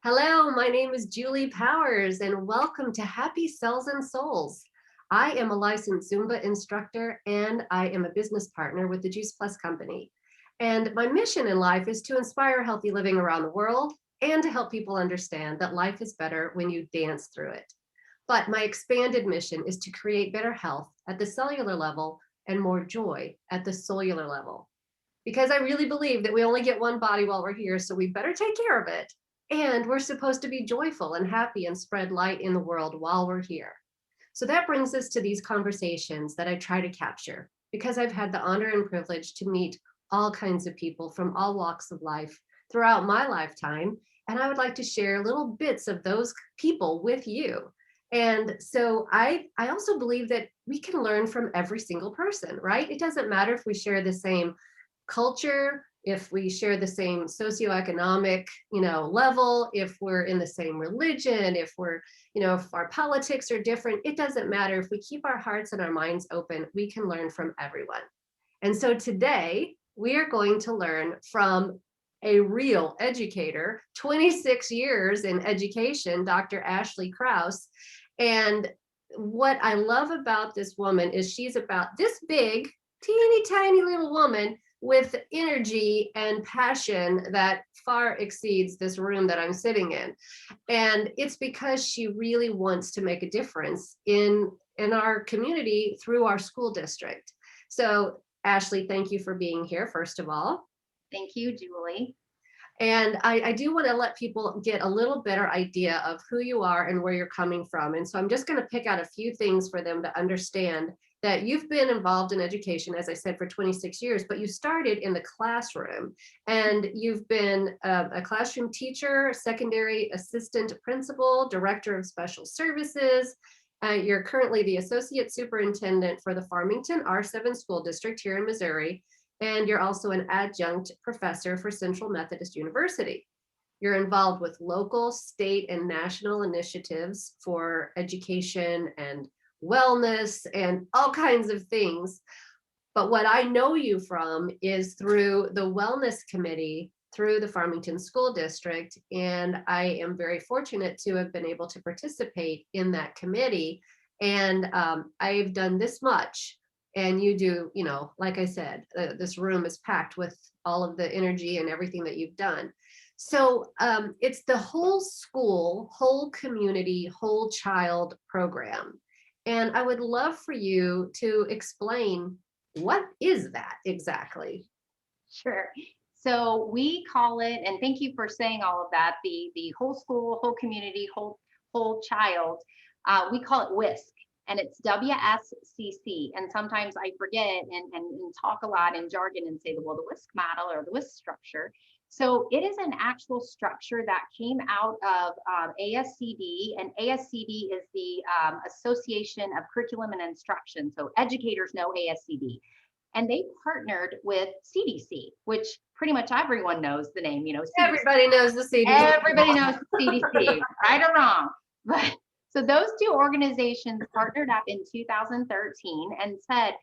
Hello, my name is Julie Powers, and welcome to Happy Cells and Souls. I am a licensed Zumba instructor, and I am a business partner with the Juice Plus Company. And my mission in life is to inspire healthy living around the world and to help people understand that life is better when you dance through it. But my expanded mission is to create better health at the cellular level and more joy at the cellular level. Because I really believe that we only get one body while we're here, so we better take care of it. And we're supposed to be joyful and happy and spread light in the world while we're here. So that brings us to these conversations that I try to capture because I've had the honor and privilege to meet all kinds of people from all walks of life throughout my lifetime. And I would like to share little bits of those people with you. And so I also believe that we can learn from every single person, right? It doesn't matter if we share the same culture, if we share the same socioeconomic, level, if we're in the same religion, if we're, if our politics are different, it doesn't matter. If we keep our hearts and our minds open, we can learn from everyone. And so today we are going to learn from a real educator, 26 years in education, Dr. Ashley Krause. And what I love about this woman is she's about this big, teeny tiny little woman with energy and passion that far exceeds this room that I'm sitting in. And it's because she really wants to make a difference in our community through our school district. So Ashley, thank you for being here, first of all. Thank you, Julie. And I do want to let people get a little better idea of who you are and where you're coming from. And so I'm just going to pick out a few things for them to understand that you've been involved in education, as I said, for 26 years, but you started in the classroom and you've been a classroom teacher, secondary assistant principal, director of special services. You're currently the associate superintendent for the Farmington R-7 school district here in Missouri. And you're also an adjunct professor for Central Methodist University. You're involved with local, state, and national initiatives for education and wellness and all kinds of things. But what I know you from is through the wellness committee through the Farmington School District. And I am very fortunate to have been able to participate in that committee. And I've done this much. And you do, like I said, this room is packed with all of the energy and everything that you've done. So it's the whole school, whole community, whole child program. And I would love for you to explain, what is that exactly? Sure. So we call it, and thank you for saying all of that, the whole school, whole community, whole child. We call it WISC, and it's WSCC. And sometimes I forget and talk a lot in jargon and say, well, the WISC model or the WISC structure. So it is an actual structure that came out of ASCD, and ASCD is the Association of Curriculum and Instruction. So educators know ASCD. And they partnered with CDC, which pretty much everyone knows the name, CDC. Everybody knows the CDC. Everybody knows the CDC, right or wrong. But so those two organizations partnered up in 2013 and said,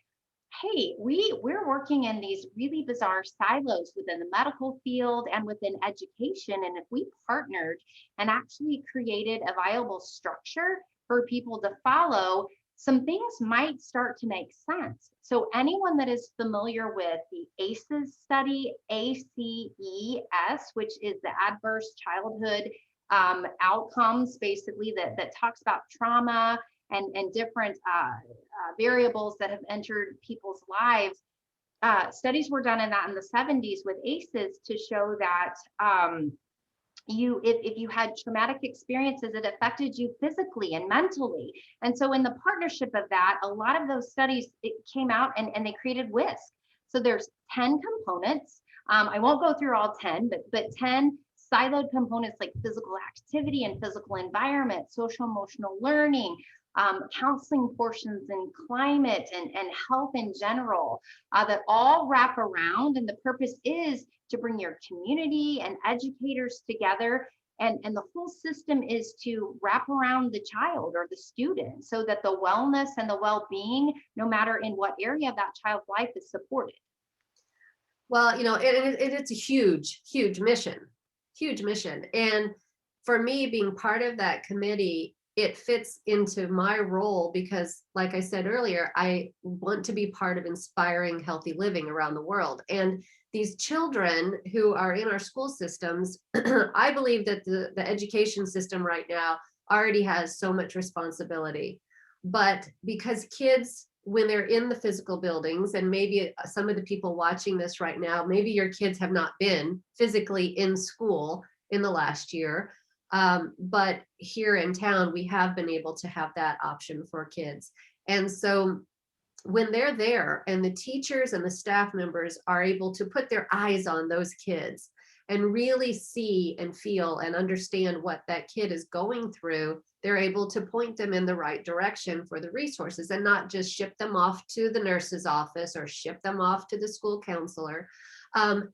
hey, we're working in these really bizarre silos within the medical field and within education. And if we partnered and actually created a viable structure for people to follow, some things might start to make sense. So anyone that is familiar with the ACEs study, ACES, which is the Adverse Childhood Outcomes, basically that talks about trauma and different variables that have entered people's lives. Studies were done in the 70s with ACEs to show that if you had traumatic experiences, it affected you physically and mentally. And so in the partnership of that, a lot of those studies, it came out and they created WISC. So there's 10 components. I won't go through all 10, but 10 siloed components like physical activity and physical environment, social emotional learning, counseling portions and climate and health in general, that all wrap around. And the purpose is to bring your community and educators together. And the whole system is to wrap around the child or the student so that the wellness and the well-being, no matter in what area of that child's life, is supported. Well, it's a huge, huge mission. And for me, being part of that committee, it fits into my role because, like I said earlier, I want to be part of inspiring healthy living around the world. And these children who are in our school systems, I believe that the education system right now already has so much responsibility. But because kids, when they're in the physical buildings, and maybe some of the people watching this right now, maybe your kids have not been physically in school in the last year. But here in town, we have been able to have that option for kids. And so when they're there and the teachers and the staff members are able to put their eyes on those kids and really see and feel and understand what that kid is going through, they're able to point them in the right direction for the resources and not just ship them off to the nurse's office or ship them off to the school counselor,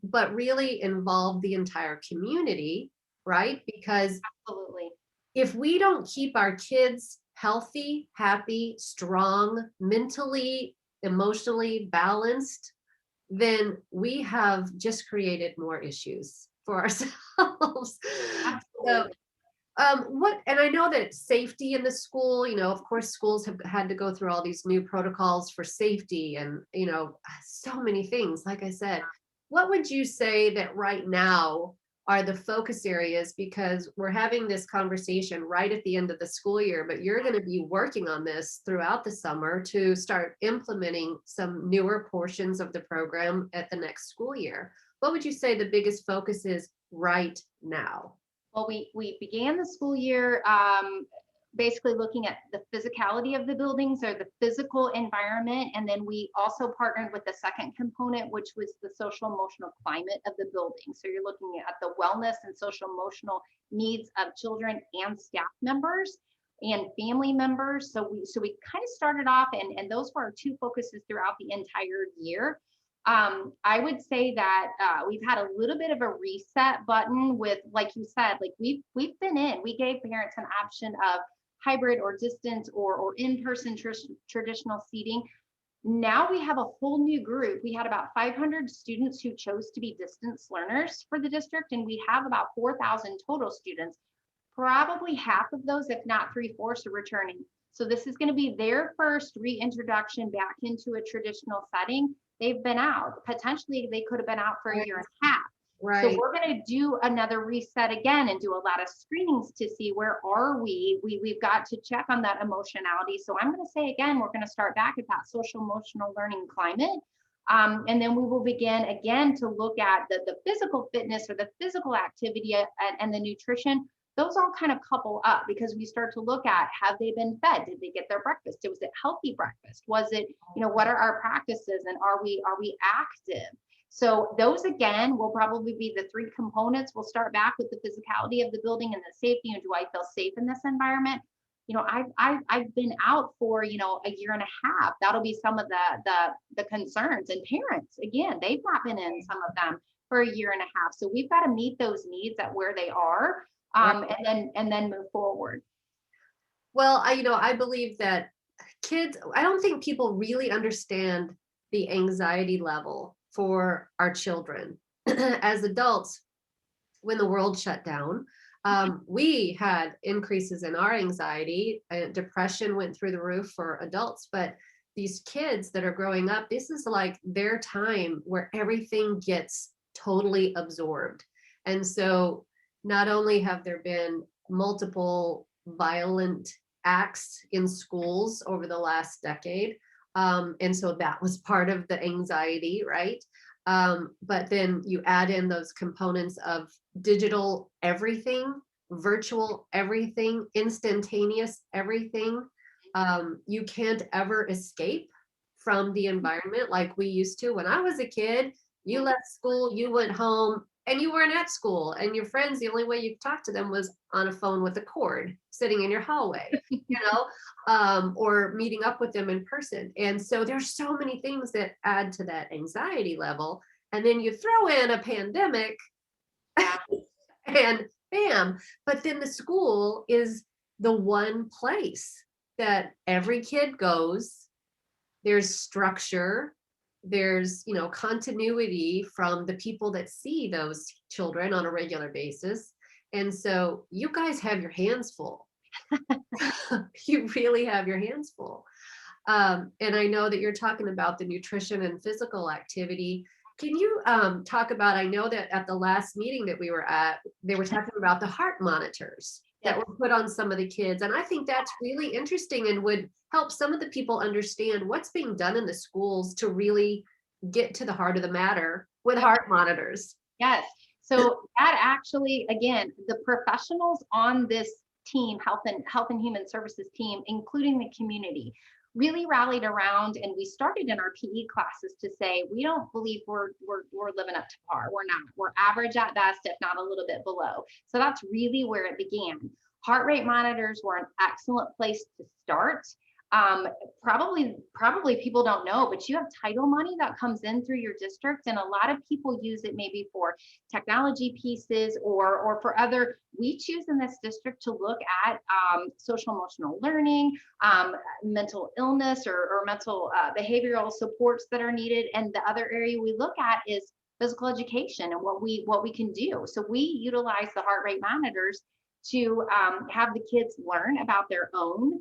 but really involve the entire community, right? Because Absolutely. if we don't keep our kids healthy, happy, strong, mentally, emotionally balanced, then we have just created more issues for ourselves. So, Absolutely. what, and I know that safety in the school, of course, schools have had to go through all these new protocols for safety and, so many things. Like I said, what would you say that right now are the focus areas? Because we're having this conversation right at the end of the school year, but you're going to be working on this throughout the summer to start implementing some newer portions of the program at the next school year. What would you say the biggest focus is right now? Well, we began the school year basically looking at the physicality of the buildings or the physical environment. And then we also partnered with the second component, which was the social emotional climate of the building. So you're looking at the wellness and social emotional needs of children and staff members and family members. So we kind of started off, and those were our two focuses throughout the entire year. I would say that we've had a little bit of a reset button with, like you said, like we've been in. We gave parents an option of hybrid or distance or in-person traditional seating. Now we have a whole new group. We had about 500 students who chose to be distance learners for the district, and we have about 4,000 total students. Probably half of those, if not three-fourths, are returning. So this is going to be their first reintroduction back into a traditional setting. They've been out. Potentially, they could have been out for a year and a half. So Right. we're going to do another reset again and do a lot of screenings to see where are we. We've got to check on that emotionality. So I'm going to say again, we're going to start back at that social emotional learning climate. And then we will begin again to look at the physical fitness or the physical activity and the nutrition. Those all kind of couple up because we start to look at, have they been fed? Did they get their breakfast? Was it healthy breakfast? Was it, what are our practices and are we active? So those again will probably be the three components. We'll start back with the physicality of the building and the safety. And do I feel safe in this environment? I've been out for a year and a half. That'll be some of the concerns. And parents, again, they've not been in, some of them, for a year and a half. So we've got to meet those needs at where they are, and then move forward. Well, I believe that kids, I don't think people really understand the anxiety level for our children. As adults, when the world shut down, we had increases in our anxiety. Depression went through the roof for adults, but these kids that are growing up, this is like their time where everything gets totally absorbed. And so not only have there been multiple violent acts in schools over the last decade, and so that was part of the anxiety, right? But then you add in those components of digital everything, virtual everything, instantaneous everything. You can't ever escape from the environment like we used to. When I was a kid, you left school, you went home, and you weren't at school. And your friends, the only way you could talk to them was on a phone with a cord sitting in your hallway, or meeting up with them in person. And so there's so many things that add to that anxiety level. And then you throw in a pandemic Yeah. and bam. But then the school is the one place that every kid goes. There's structure, there's continuity from the people that see those children on a regular basis, And so you guys have your hands full. You really have your hands full. And I know that you're talking about the nutrition and physical activity. Can you talk about, I know that at the last meeting that we were at, they were talking about the heart monitors that Yes. were put on some of the kids. And I think that's really interesting and would help some of the people understand what's being done in the schools to really get to the heart of the matter with heart monitors. Yes. So that actually, again, the professionals on this team, health and human services team, including the community, really rallied around, and we started in our PE classes to say we don't believe we're living up to par. We're not. We're average at best, if not a little bit below. So that's really where it began. Heart rate monitors were an excellent place to start. Probably people don't know, but you have title money that comes in through your district, and a lot of people use it maybe for technology pieces or for other. We choose in this district to look at social emotional learning, mental illness or mental behavioral supports that are needed, and the other area we look at is physical education and what we can do. So we utilize the heart rate monitors to have the kids learn about their own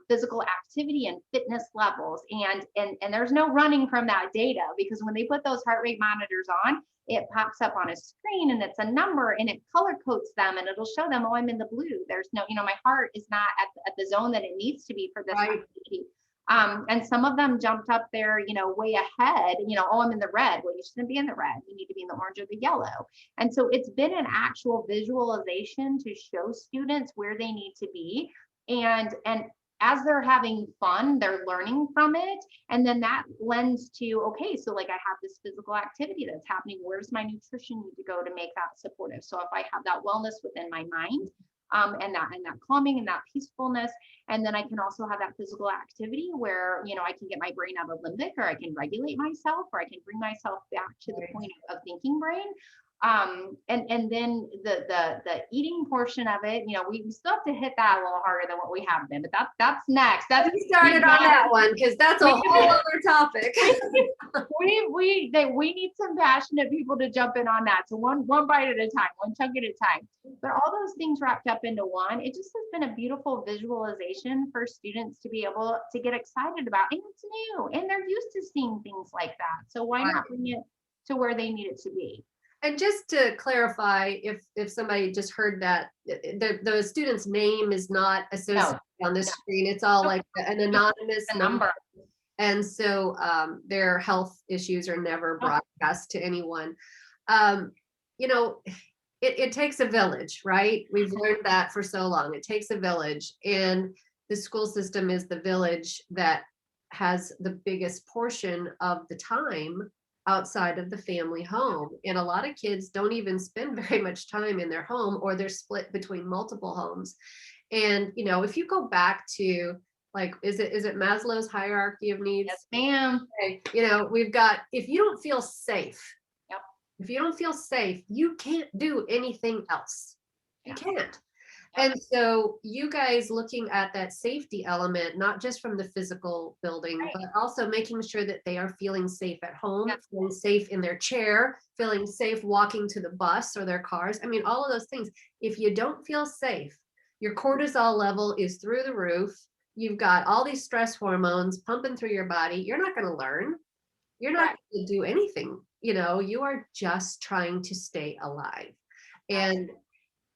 physical activity and fitness levels. And there's no running from that data, because when they put those heart rate monitors on, it pops up on a screen and it's a number and it color codes them and it'll show them, oh, I'm in the blue. There's no, my heart is not at the zone that it needs to be for this activity. And some of them jumped up there, way ahead, oh, I'm in the red. Well, you shouldn't be in the red. You need to be in the orange or the yellow. And so it's been an actual visualization to show students where they need to be. And as they're having fun, they're learning from it. And then that lends to, okay, so like I have this physical activity that's happening. Where's my nutrition need to go to make that supportive? So if I have that wellness within my mind, and that calming and that peacefulness. And then I can also have that physical activity where, I can get my brain out of limbic, or I can regulate myself, or I can bring myself back to the point of thinking brain. And then the eating portion of it, we still have to hit that a little harder than what we have been, but that's next. We started on that one because that's a whole other topic. we need some passionate people to jump in on that. So one bite at a time, one chunk at a time. But all those things wrapped up into one, it just has been a beautiful visualization for students to be able to get excited about. And it's new, and they're used to seeing things like that. So why not bring it to where they need it to be? And just to clarify, if somebody just heard that, the student's name is not associated on the screen. It's all like an anonymous number. And so their health issues are never broadcast to anyone. It takes a village, right? We've learned that for so long. It takes a village. And the school system is the village that has the biggest portion of the time outside of the family home. And a lot of kids don't even spend very much time in their home, or they're split between multiple homes. And, if you go back to like, is it Maslow's hierarchy of needs? Yes, ma'am. Okay. We've got, if you don't feel safe, Yep. If you don't feel safe, you can't do anything else. You can't. And so you guys looking at that safety element, not just from the physical building, but also making sure that they are feeling safe at home, feeling safe in their chair, feeling safe walking to the bus or their cars. I mean, all of those things. If you don't feel safe, your cortisol level is through the roof. You've got all these stress hormones pumping through your body. You're not going to learn. You're not going to do anything. You are just trying to stay alive. And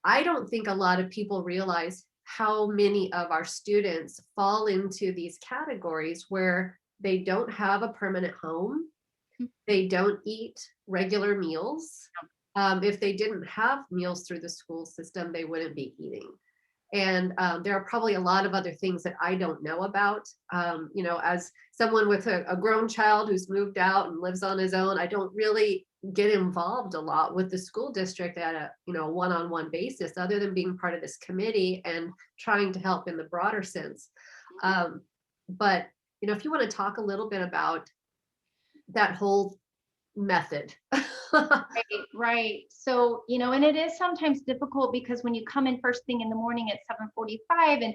I don't think a lot of people realize how many of our students fall into these categories where they don't have a permanent home. They don't eat regular meals. If they didn't have meals through the school system, they wouldn't be eating. And there are probably a lot of other things that I don't know about. As someone with a grown child who's moved out and lives on his own, I don't really get involved a lot with the school district at a one-on-one basis, other than being part of this committee and trying to help in the broader sense. But if you want to talk a little bit about that whole method. Right. So, and it is sometimes difficult because when you come in first thing in the morning at 7:45, and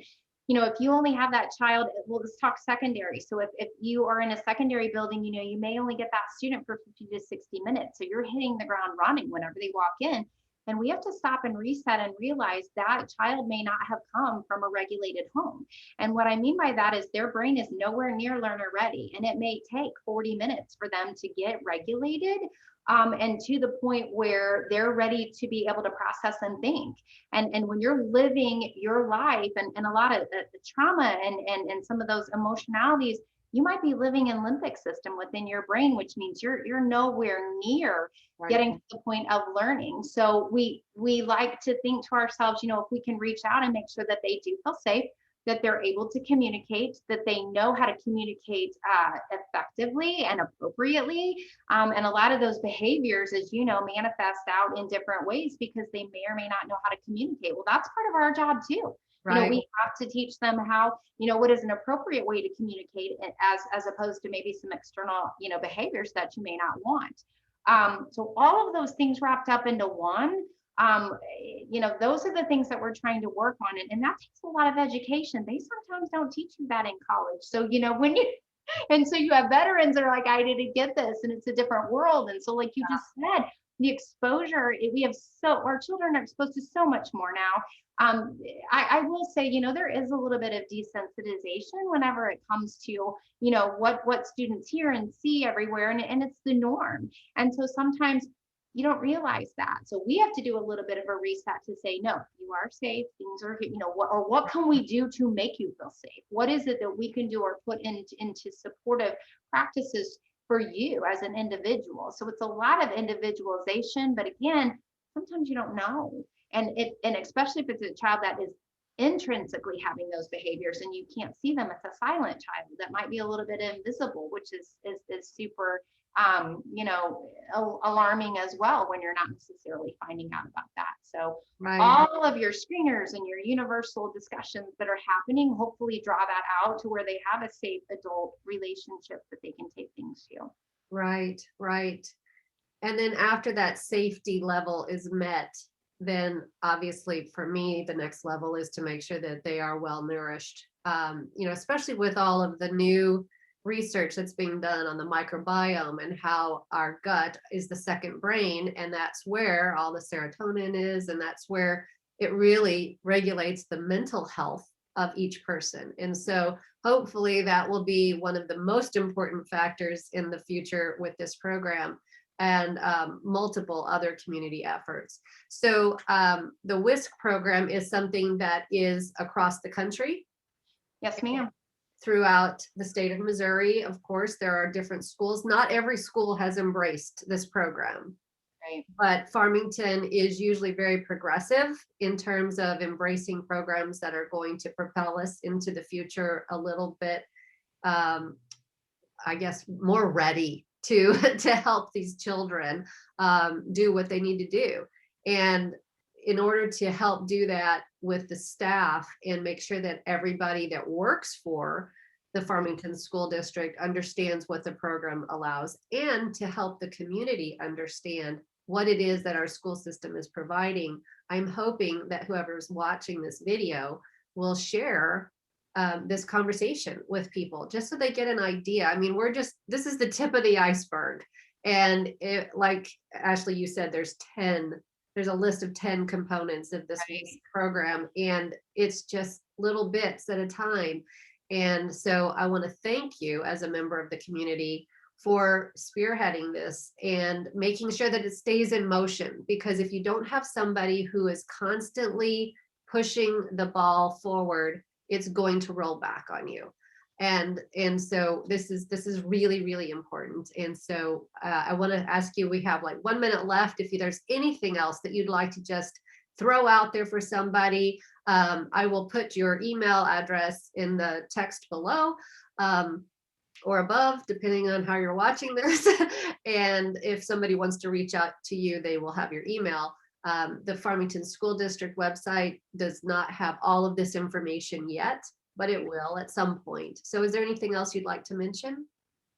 if you only have that child, well, let's talk secondary. So if you are in a secondary building, you may only get that student for 50 to 60 minutes. So you're hitting the ground running whenever they walk in. And we have to stop and reset and realize that child may not have come from a regulated home. And what I mean by that is their brain is nowhere near learner ready. And it may take 40 minutes for them to get regulated, and to the point where they're ready to be able to process and think. And when you're living your life and a lot of the trauma and some of those emotionalities, you might be living in limbic system within your brain, which means you're nowhere near Right. getting to the point of learning. So we like to think to ourselves, if we can reach out and make sure that they do feel safe, that they're able to communicate, that they know how to communicate effectively and appropriately. And a lot of those behaviors, as you know, manifest out in different ways because they may or may not know how to communicate. Well, that's part of our job too. Right. We have to teach them how, what is an appropriate way to communicate as opposed to maybe some external, behaviors that you may not want. So all of those things wrapped up into one, those are the things that we're trying to work on. And that takes a lot of education. They sometimes don't teach you that in college. So, when you, and so you have veterans that are like, I didn't get this, and it's a different world. And so, like you just said, the exposure, our children are exposed to so much more now. I will say, there is a little bit of desensitization whenever it comes to, what students hear and see everywhere, and it's the norm. And so sometimes you don't realize that. So we have to do a little bit of a reset to say, no, you are safe. Things are, what can we do to make you feel safe? What is it that we can do or put into supportive practices for you as an individual? So it's a lot of individualization, but again, sometimes you don't know. And especially if it's a child that is intrinsically having those behaviors and you can't see them, it's a silent child that might be a little bit invisible, which is super alarming as well when you're not necessarily finding out about that. So Right. all of your screeners and your universal discussions that are happening, hopefully draw that out to where they have a safe adult relationship that they can take things to. Right. Right. And then after that safety level is met, then obviously for me, the next level is to make sure that they are well nourished, especially with all of the new research that's being done on the microbiome and how our gut is the second brain. And that's where all the serotonin is. And that's where it really regulates the mental health of each person. And so hopefully that will be one of the most important factors in the future with this program and multiple other community efforts. So the WSCC program is something that is across the country. Yes, ma'am. Throughout the state of Missouri, of course, there are different schools. Not every school has embraced this program. Right. But Farmington is usually very progressive in terms of embracing programs that are going to propel us into the future a little bit, I guess, more ready to help these children do what they need to do. And in order to help do that with the staff and make sure that everybody that works for the Farmington School District understands what the program allows, and to help the community understand what it is that our school system is providing, I'm hoping that whoever's watching this video will share this conversation with people just so they get an idea. I mean, this is the tip of the iceberg. And like Ashley, you said, there's a list of 10 components of this program, and it's just little bits at a time. And so I want to thank you as a member of the community for spearheading this and making sure that it stays in motion, because if you don't have somebody who is constantly pushing the ball forward, it's going to roll back on you. And so this is really, really important. And so I want to ask you, we have like 1 minute left. If there's anything else that you'd like to just throw out there for somebody, I will put your email address in the text below or above, depending on how you're watching this. And if somebody wants to reach out to you, they will have your email. The Farmington School District website does not have all of this information yet, but it will at some point. So is there anything else you'd like to mention?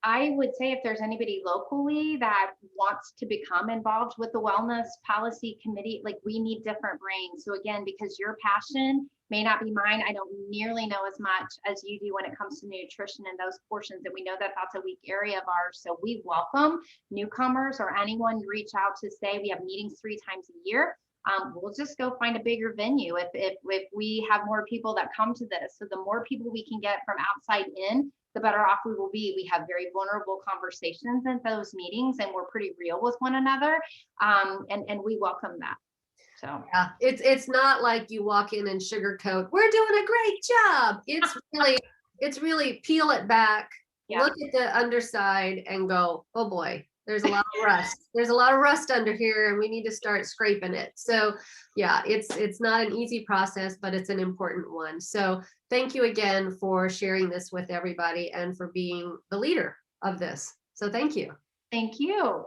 I would say if there's anybody locally that wants to become involved with the wellness policy committee, like, we need different brains. So again, because your passion may not be mine, I don't nearly know as much as you do when it comes to nutrition and those portions, and we know that that's a weak area of ours. So we welcome newcomers or anyone to reach out to say we have meetings 3 times a year. we'll just go find a bigger venue if we have more people that come to this. So the more people we can get from outside in, the better off we will be. We have very vulnerable conversations in those meetings, and we're pretty real with one another, and we welcome that. So Yeah, it's not like you walk in and sugarcoat, we're doing a great job. It's really peel it back, yeah. look at the underside and go, oh boy, there's a lot of rust. There's a lot of rust under here and we need to start scraping it. So yeah, it's not an easy process, but it's an important one. So thank you again for sharing this with everybody and for being the leader of this. So thank you. Thank you.